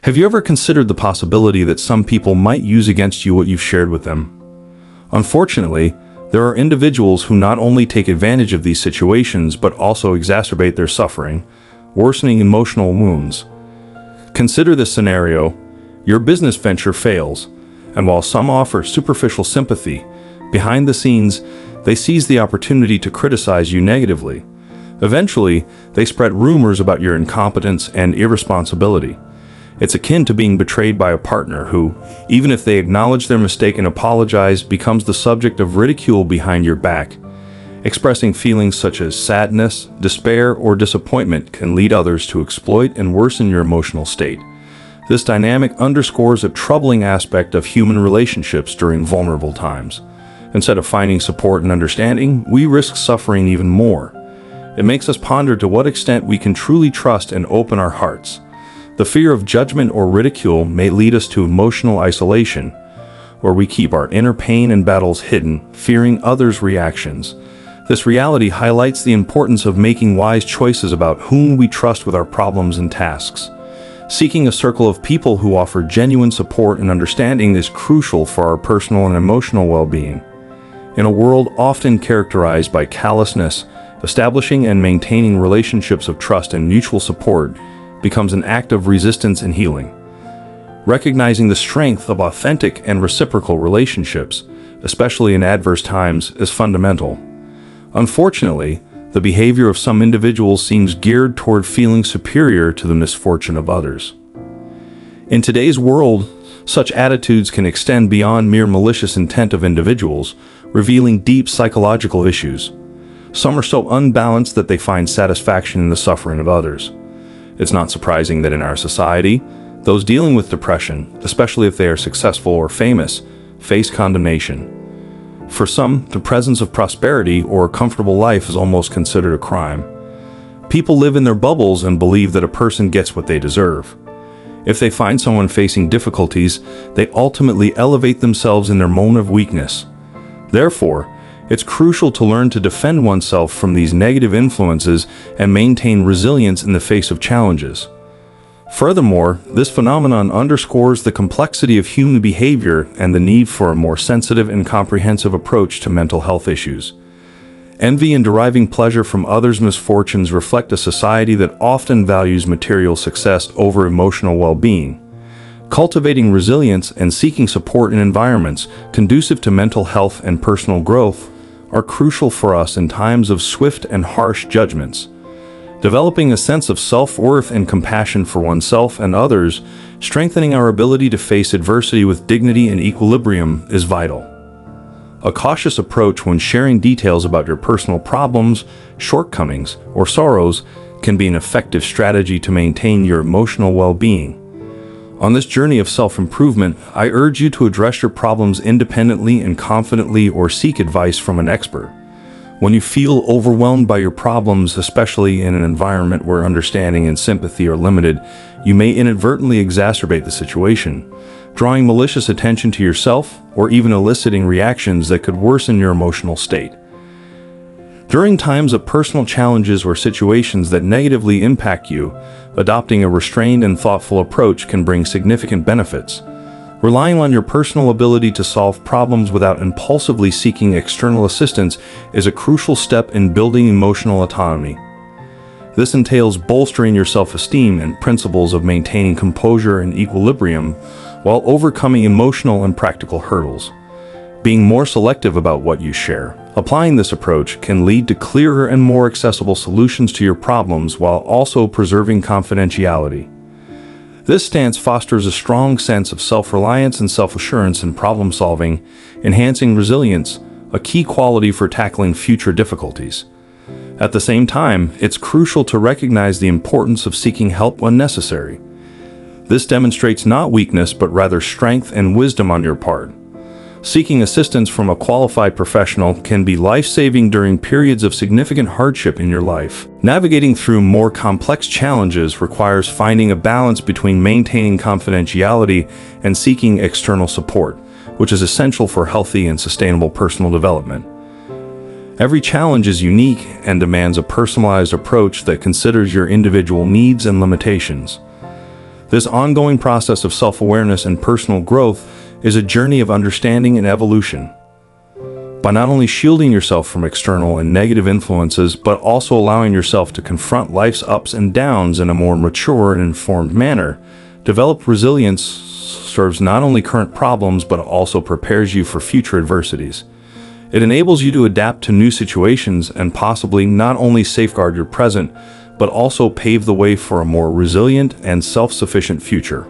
Have you ever considered the possibility that some people might use against you what you've shared with them? Unfortunately, there are individuals who not only take advantage of these situations but also exacerbate their suffering, worsening emotional wounds. Consider this scenario. Your business venture fails, and while some offer superficial sympathy, behind the scenes, they seize the opportunity to criticize you negatively. Eventually, they spread rumors about your incompetence and irresponsibility. It's akin to being betrayed by a partner who, even if they acknowledge their mistake and apologize, becomes the subject of ridicule behind your back. Expressing feelings such as sadness, despair, or disappointment can lead others to exploit and worsen your emotional state. This dynamic underscores a troubling aspect of human relationships during vulnerable times. Instead of finding support and understanding, we risk suffering even more. It makes us ponder to what extent we can truly trust and open our hearts. The fear of judgment or ridicule may lead us to emotional isolation, where we keep our inner pain and battles hidden, fearing others' reactions. This reality highlights the importance of making wise choices about whom we trust with our problems and tasks. Seeking a circle of people who offer genuine support and understanding is crucial for our personal and emotional well-being. In a world often characterized by callousness, establishing and maintaining relationships of trust and mutual support becomes an act of resistance and healing. Recognizing the strength of authentic and reciprocal relationships, especially in adverse times, is fundamental. Unfortunately, the behavior of some individuals seems geared toward feeling superior to the misfortune of others. In today's world, such attitudes can extend beyond mere malicious intent of individuals, revealing deep psychological issues. Some are so unbalanced that they find satisfaction in the suffering of others. It's not surprising that in our society, those dealing with depression, especially if they are successful or famous, face condemnation. For some, the presence of prosperity or a comfortable life is almost considered a crime. People live in their bubbles and believe that a person gets what they deserve. If they find someone facing difficulties, they ultimately elevate themselves in their moment of weakness. Therefore, it's crucial to learn to defend oneself from these negative influences and maintain resilience in the face of challenges. Furthermore, this phenomenon underscores the complexity of human behavior and the need for a more sensitive and comprehensive approach to mental health issues. Envy and deriving pleasure from others' misfortunes reflect a society that often values material success over emotional well-being. Cultivating resilience and seeking support in environments conducive to mental health and personal growth are crucial for us in times of swift and harsh judgments. Developing a sense of self-worth and compassion for oneself and others, strengthening our ability to face adversity with dignity and equilibrium, is vital. A cautious approach when sharing details about your personal problems, shortcomings, or sorrows can be an effective strategy to maintain your emotional well-being. On this journey of self-improvement, I urge you to address your problems independently and confidently or seek advice from an expert. When you feel overwhelmed by your problems, especially in an environment where understanding and sympathy are limited, you may inadvertently exacerbate the situation, drawing malicious attention to yourself or even eliciting reactions that could worsen your emotional state. During times of personal challenges or situations that negatively impact you, adopting a restrained and thoughtful approach can bring significant benefits. Relying on your personal ability to solve problems without impulsively seeking external assistance is a crucial step in building emotional autonomy. This entails bolstering your self-esteem and principles of maintaining composure and equilibrium while overcoming emotional and practical hurdles. Being more selective about what you share. Applying this approach can lead to clearer and more accessible solutions to your problems while also preserving confidentiality. This stance fosters a strong sense of self-reliance and self-assurance in problem-solving, enhancing resilience, a key quality for tackling future difficulties. At the same time, it's crucial to recognize the importance of seeking help when necessary. This demonstrates not weakness but rather strength and wisdom on your part. Seeking assistance from a qualified professional can be life-saving during periods of significant hardship in your life. Navigating through more complex challenges requires finding a balance between maintaining confidentiality and seeking external support, which is essential for healthy and sustainable personal development. Every challenge is unique and demands a personalized approach that considers your individual needs and limitations. This ongoing process of self-awareness and personal growth is a journey of understanding and evolution. By not only shielding yourself from external and negative influences, but also allowing yourself to confront life's ups and downs in a more mature and informed manner, developed resilience serves not only current problems, but also prepares you for future adversities. It enables you to adapt to new situations and possibly not only safeguard your present, but also pave the way for a more resilient and self-sufficient future.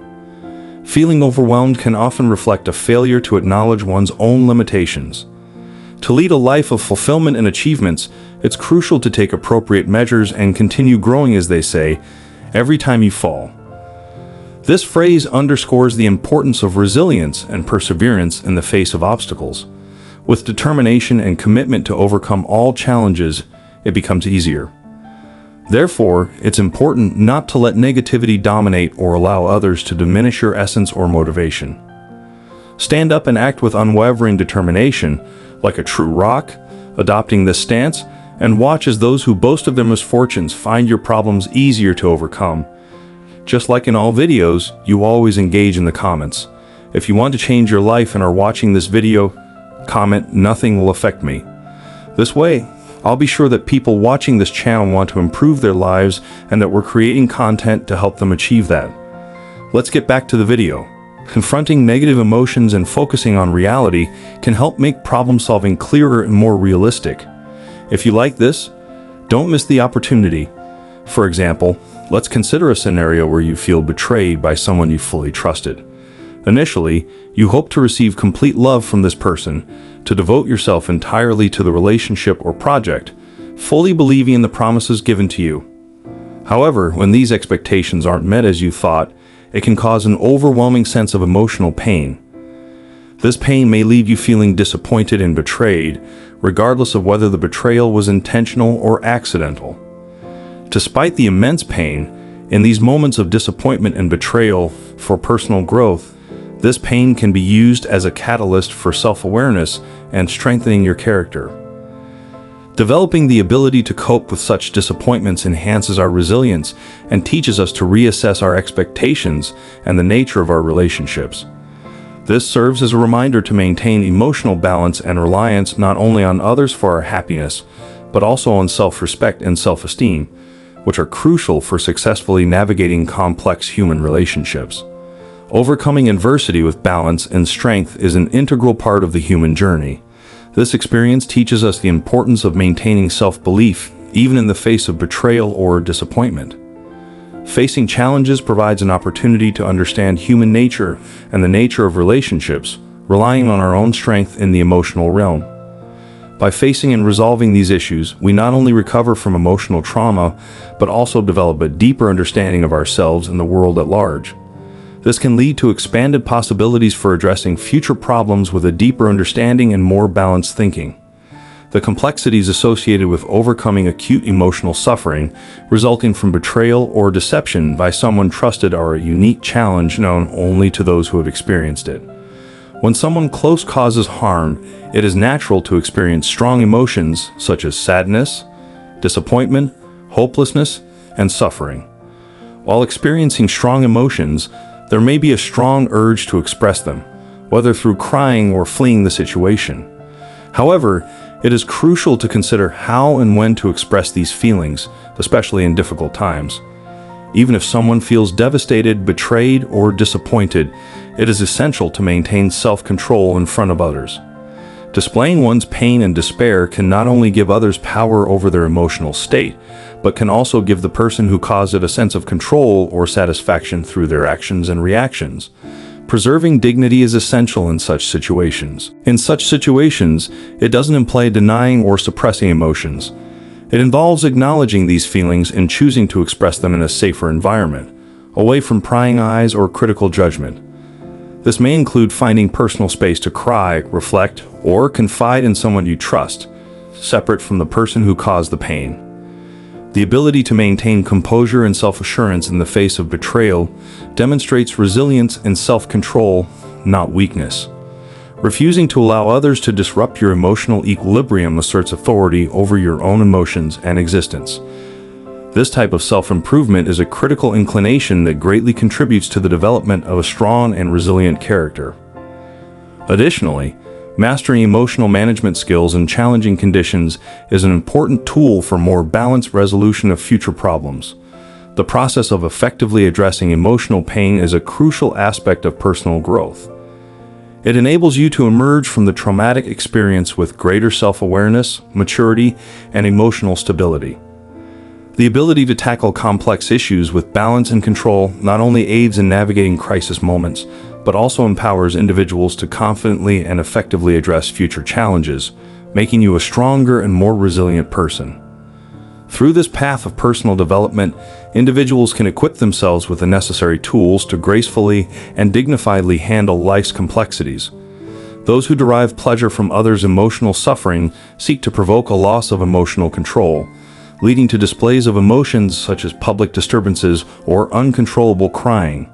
Feeling overwhelmed can often reflect a failure to acknowledge one's own limitations. To lead a life of fulfillment and achievements, it's crucial to take appropriate measures and continue growing, as they say, every time you fall. This phrase underscores the importance of resilience and perseverance in the face of obstacles. With determination and commitment to overcome all challenges, it becomes easier. Therefore, it's important not to let negativity dominate or allow others to diminish your essence or motivation. Stand up and act with unwavering determination, like a true rock, adopting this stance, and watch as those who boast of their misfortunes find your problems easier to overcome. Just like in all videos, you always engage in the comments. If you want to change your life and are watching this video, comment, "Nothing will affect me." This way, I'll be sure that people watching this channel want to improve their lives and that we're creating content to help them achieve that. Let's get back to the video. Confronting negative emotions and focusing on reality can help make problem solving clearer and more realistic. If you like this, don't miss the opportunity. For example, let's consider a scenario where you feel betrayed by someone you fully trusted. Initially, you hope to receive complete love from this person, to devote yourself entirely to the relationship or project, fully believing in the promises given to you. However, when these expectations aren't met as you thought, it can cause an overwhelming sense of emotional pain. This pain may leave you feeling disappointed and betrayed, regardless of whether the betrayal was intentional or accidental. Despite the immense pain, in these moments of disappointment and betrayal for personal growth, this pain can be used as a catalyst for self-awareness and strengthening your character. Developing the ability to cope with such disappointments enhances our resilience and teaches us to reassess our expectations and the nature of our relationships. This serves as a reminder to maintain emotional balance and reliance not only on others for our happiness, but also on self-respect and self-esteem, which are crucial for successfully navigating complex human relationships. Overcoming adversity with balance and strength is an integral part of the human journey. This experience teaches us the importance of maintaining self-belief, even in the face of betrayal or disappointment. Facing challenges provides an opportunity to understand human nature and the nature of relationships, relying on our own strength in the emotional realm. By facing and resolving these issues, we not only recover from emotional trauma, but also develop a deeper understanding of ourselves and the world at large. This can lead to expanded possibilities for addressing future problems with a deeper understanding and more balanced thinking. The complexities associated with overcoming acute emotional suffering resulting from betrayal or deception by someone trusted are a unique challenge known only to those who have experienced it. When someone close causes harm, it is natural to experience strong emotions such as sadness, disappointment, hopelessness, and suffering. While experiencing strong emotions, there may be a strong urge to express them, whether through crying or fleeing the situation. However, it is crucial to consider how and when to express these feelings, especially in difficult times. Even if someone feels devastated, betrayed, or disappointed, it is essential to maintain self-control in front of others. Displaying one's pain and despair can not only give others power over their emotional state, but can also give the person who caused it a sense of control or satisfaction through their actions and reactions. Preserving dignity is essential in such situations. In such situations, it doesn't imply denying or suppressing emotions. It involves acknowledging these feelings and choosing to express them in a safer environment, away from prying eyes or critical judgment. This may include finding personal space to cry, reflect, or confide in someone you trust, separate from the person who caused the pain. The ability to maintain composure and self-assurance in the face of betrayal demonstrates resilience and self-control, not weakness. Refusing to allow others to disrupt your emotional equilibrium asserts authority over your own emotions and existence. This type of self-improvement is a critical inclination that greatly contributes to the development of a strong and resilient character. Additionally, mastering emotional management skills in challenging conditions is an important tool for more balanced resolution of future problems. The process of effectively addressing emotional pain is a crucial aspect of personal growth. It enables you to emerge from the traumatic experience with greater self-awareness, maturity, and emotional stability. The ability to tackle complex issues with balance and control not only aids in navigating crisis moments, but also empowers individuals to confidently and effectively address future challenges, making you a stronger and more resilient person. Through this path of personal development, individuals can equip themselves with the necessary tools to gracefully and dignifiedly handle life's complexities. Those who derive pleasure from others' emotional suffering seek to provoke a loss of emotional control, leading to displays of emotions such as public disturbances or uncontrollable crying.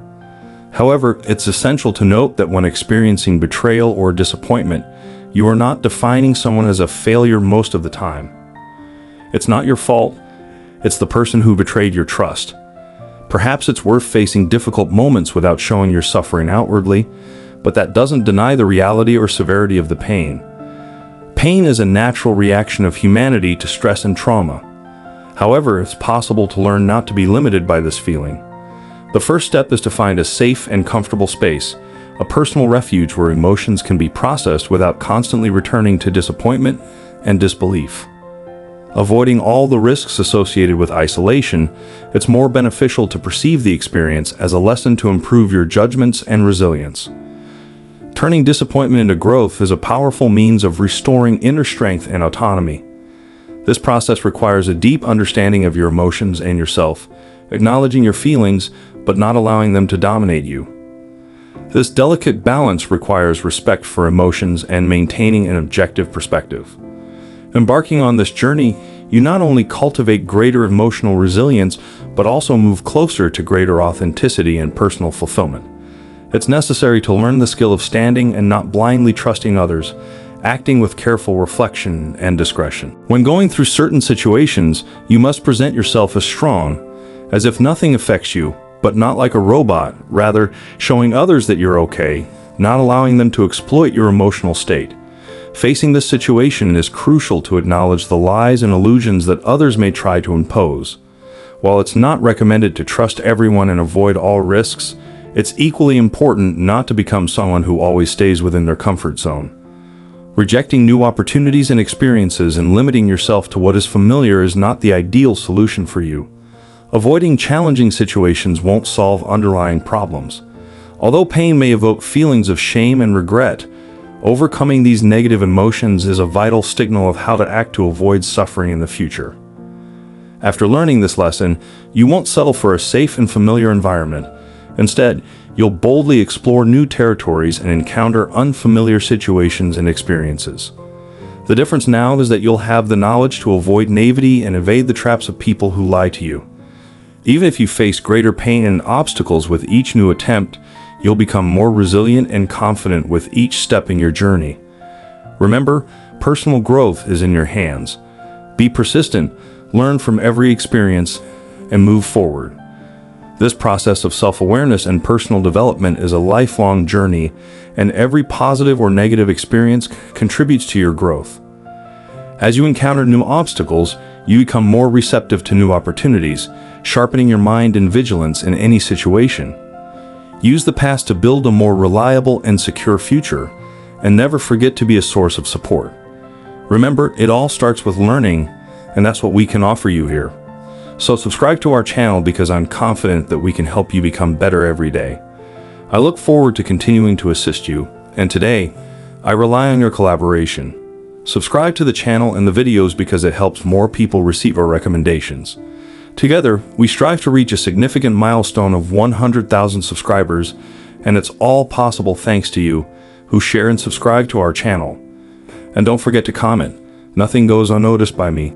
However, it's essential to note that when experiencing betrayal or disappointment, you are not defining someone as a failure most of the time. It's not your fault, it's the person who betrayed your trust. Perhaps it's worth facing difficult moments without showing your suffering outwardly, but that doesn't deny the reality or severity of the pain. Pain is a natural reaction of humanity to stress and trauma. However, it's possible to learn not to be limited by this feeling. The first step is to find a safe and comfortable space, a personal refuge where emotions can be processed without constantly returning to disappointment and disbelief. Avoiding all the risks associated with isolation, it's more beneficial to perceive the experience as a lesson to improve your judgments and resilience. Turning disappointment into growth is a powerful means of restoring inner strength and autonomy. This process requires a deep understanding of your emotions and yourself, acknowledging your feelings but not allowing them to dominate you. This delicate balance requires respect for emotions and maintaining an objective perspective. Embarking on this journey, you not only cultivate greater emotional resilience, but also move closer to greater authenticity and personal fulfillment. It's necessary to learn the skill of standing and not blindly trusting others, acting with careful reflection and discretion. When going through certain situations, you must present yourself as strong, as if nothing affects you, but not like a robot, rather showing others that you're okay, not allowing them to exploit your emotional state. Facing this situation is crucial to acknowledge the lies and illusions that others may try to impose. While it's not recommended to trust everyone and avoid all risks, it's equally important not to become someone who always stays within their comfort zone. Rejecting new opportunities and experiences and limiting yourself to what is familiar is not the ideal solution for you. Avoiding challenging situations won't solve underlying problems. Although pain may evoke feelings of shame and regret, overcoming these negative emotions is a vital signal of how to act to avoid suffering in the future. After learning this lesson, you won't settle for a safe and familiar environment. Instead, you'll boldly explore new territories and encounter unfamiliar situations and experiences. The difference now is that you'll have the knowledge to avoid naivety and evade the traps of people who lie to you. Even if you face greater pain and obstacles with each new attempt, you'll become more resilient and confident with each step in your journey. Remember, personal growth is in your hands. Be persistent, learn from every experience, and move forward. This process of self-awareness and personal development is a lifelong journey, and every positive or negative experience contributes to your growth. As you encounter new obstacles, you become more receptive to new opportunities, sharpening your mind and vigilance in any situation. Use the past to build a more reliable and secure future, and never forget to be a source of support. Remember, it all starts with learning, and that's what we can offer you here. So subscribe to our channel because I'm confident that we can help you become better every day. I look forward to continuing to assist you, and today, I rely on your collaboration. Subscribe to the channel and the videos because it helps more people receive our recommendations. Together, we strive to reach a significant milestone of 100,000 subscribers, and it's all possible thanks to you who share and subscribe to our channel. And don't forget to comment. Nothing goes unnoticed by me.